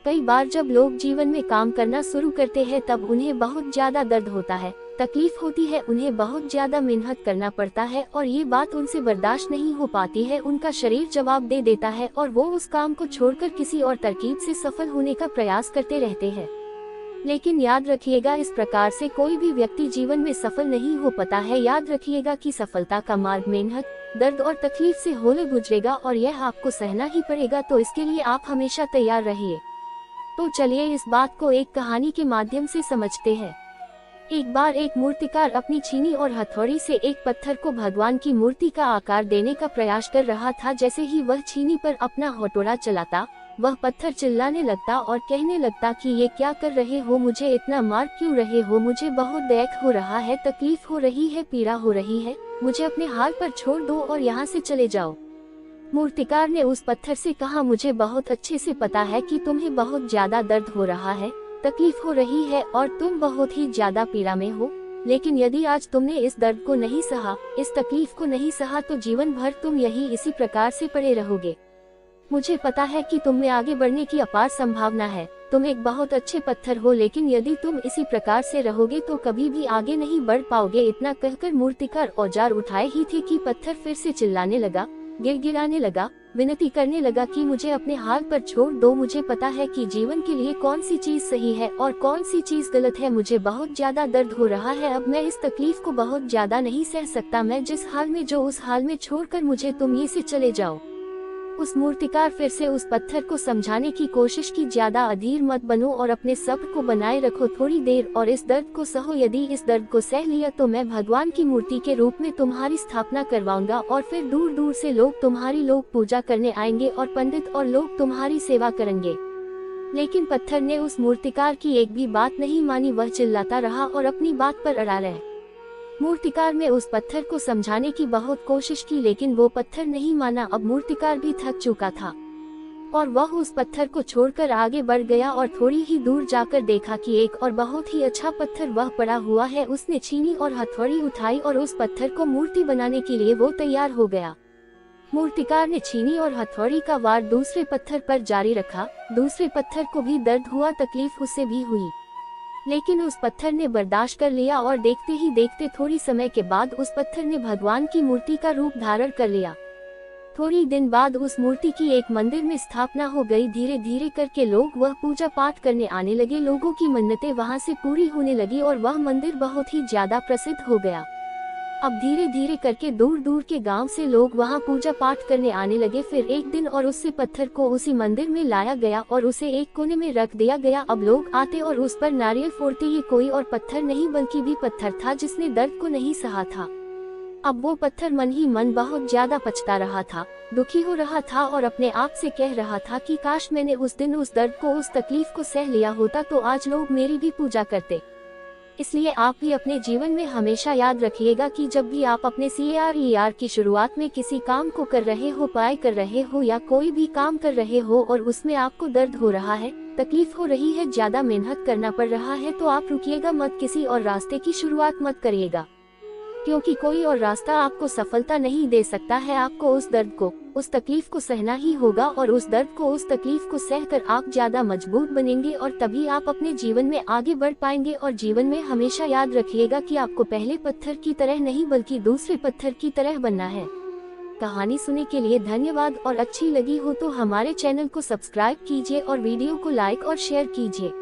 कई बार जब लोग जीवन में काम करना शुरू करते हैं तब उन्हें बहुत ज्यादा दर्द होता है, तकलीफ होती है, उन्हें बहुत ज्यादा मेहनत करना पड़ता है और ये बात उनसे बर्दाश्त नहीं हो पाती है। उनका शरीर जवाब दे देता है और वो उस काम को छोड़कर किसी और तरकीब से सफल होने का प्रयास करते रहते हैं। लेकिन याद रखिएगा, इस प्रकार से कोई भी व्यक्ति जीवन में सफल नहीं हो पाता है। याद रखिएगा कि सफलता का मार्ग मेहनत, दर्द और तकलीफ से होले गुजरेगा और यह आपको सहना ही पड़ेगा, तो इसके लिए आप हमेशा तैयार रहिए। तो चलिए इस बात को एक कहानी के माध्यम से समझते हैं। एक बार एक मूर्तिकार अपनी छीनी और हथौड़ी से एक पत्थर को भगवान की मूर्ति का आकार देने का प्रयास कर रहा था। जैसे ही वह छीनी पर अपना हथौड़ा चलाता, वह पत्थर चिल्लाने लगता और कहने लगता कि ये क्या कर रहे हो, मुझे इतना मार क्यों रहे हो, मुझे बहुत दर्द हो रहा है, तकलीफ हो रही है, पीड़ा हो रही है, मुझे अपने हाल पर छोड़ दो और यहाँ से चले जाओ। मूर्तिकार ने उस पत्थर से कहा, मुझे बहुत अच्छे से पता है कि तुम्हें बहुत ज्यादा दर्द हो रहा है, तकलीफ हो रही है और तुम बहुत ही ज्यादा पीड़ा में हो, लेकिन यदि आज तुमने इस दर्द को नहीं सहा, इस तकलीफ को नहीं सहा, तो जीवन भर तुम यही इसी प्रकार से पड़े रहोगे। मुझे पता है कि तुम में आगे बढ़ने की अपार संभावना है, तुम एक बहुत अच्छे पत्थर हो, लेकिन यदि तुम इसी प्रकार से रहोगे तो कभी भी आगे नहीं बढ़ पाओगे। इतना कहकर मूर्तिकार औजार उठाए ही थे कि पत्थर फिर से चिल्लाने लगा, गिड़गिड़ाने लगा, विनती करने लगा कि मुझे अपने हाल पर छोड़ दो, मुझे पता है कि जीवन के लिए कौन सी चीज सही है और कौन सी चीज गलत है, मुझे बहुत ज्यादा दर्द हो रहा है, अब मैं इस तकलीफ को बहुत ज्यादा नहीं सह सकता, मैं जिस हाल में जो उस हाल में छोड़कर मुझे तुम ये से चले जाओ। उस मूर्तिकार फिर से उस पत्थर को समझाने की कोशिश की, ज्यादा अधीर मत बनो और अपने सब्र को बनाए रखो थोड़ी देर और इस दर्द को सहो, यदि इस दर्द को सह लिया तो मैं भगवान की मूर्ति के रूप में तुम्हारी स्थापना करवाऊंगा और फिर दूर दूर से लोग तुम्हारी लोग पूजा करने आएंगे और पंडित और लोग तुम्हारी सेवा करेंगे। लेकिन पत्थर ने उस मूर्तिकार की एक भी बात नहीं मानी, वह चिल्लाता रहा और अपनी बात पर अड़ा रहा। मूर्तिकार ने उस पत्थर को समझाने की बहुत कोशिश की, लेकिन वो पत्थर नहीं माना। अब मूर्तिकार भी थक चुका था और वह उस पत्थर को छोड़कर आगे बढ़ गया और थोड़ी ही दूर जाकर देखा कि एक और बहुत ही अच्छा पत्थर वह पड़ा हुआ है। उसने छीनी और हथौड़ी उठाई और उस पत्थर को मूर्ति बनाने के लिए वो तैयार हो गया। मूर्तिकार ने छीनी और हथौड़ी का वार दूसरे पत्थर पर जारी रखा। दूसरे पत्थर को भी दर्द हुआ, तकलीफ उसे भी हुई, लेकिन उस पत्थर ने बर्दाश्त कर लिया और देखते ही देखते थोड़ी समय के बाद उस पत्थर ने भगवान की मूर्ति का रूप धारण कर लिया। थोड़ी दिन बाद उस मूर्ति की एक मंदिर में स्थापना हो गई। धीरे धीरे करके लोग वह पूजा पाठ करने आने लगे, लोगों की मन्नतें वहां से पूरी होने लगी और वह मंदिर बहुत ही ज्यादा प्रसिद्ध हो गया। अब धीरे धीरे करके दूर दूर के गांव से लोग वहां पूजा पाठ करने आने लगे। फिर एक दिन और उससे पत्थर को उसी मंदिर में लाया गया और उसे एक कोने में रख दिया गया। अब लोग आते और उस पर नारियल फोड़ते। ये कोई और पत्थर नहीं बल्कि भी पत्थर था जिसने दर्द को नहीं सहा था। अब वो पत्थर मन ही मन बहुत ज्यादा पछता रहा था, दुखी हो रहा था और अपने आप से कह रहा था कि काश मैंने उस दिन उस दर्द को, उस तकलीफ को सह लिया होता तो आज लोग मेरी भी पूजा करते। इसलिए आप भी अपने जीवन में हमेशा याद रखिएगा कि जब भी आप अपने CARER की शुरुआत में किसी काम को कर रहे हो, पढ़ाई कर रहे हो या कोई भी काम कर रहे हो और उसमें आपको दर्द हो रहा है, तकलीफ हो रही है, ज्यादा मेहनत करना पड़ रहा है, तो आप रुकिएगा मत, किसी और रास्ते की शुरुआत मत करिएगा, क्योंकि कोई और रास्ता आपको सफलता नहीं दे सकता है। आपको उस दर्द को, उस तकलीफ को सहना ही होगा और उस दर्द को, उस तकलीफ को सहकर आप ज्यादा मजबूत बनेंगे और तभी आप अपने जीवन में आगे बढ़ पाएंगे। और जीवन में हमेशा याद रखिएगा कि आपको पहले पत्थर की तरह नहीं बल्कि दूसरे पत्थर की तरह बनना है। कहानी सुनने के लिए धन्यवाद और अच्छी लगी हो तो हमारे चैनल को सब्सक्राइब कीजिए और वीडियो को लाइक और शेयर कीजिए।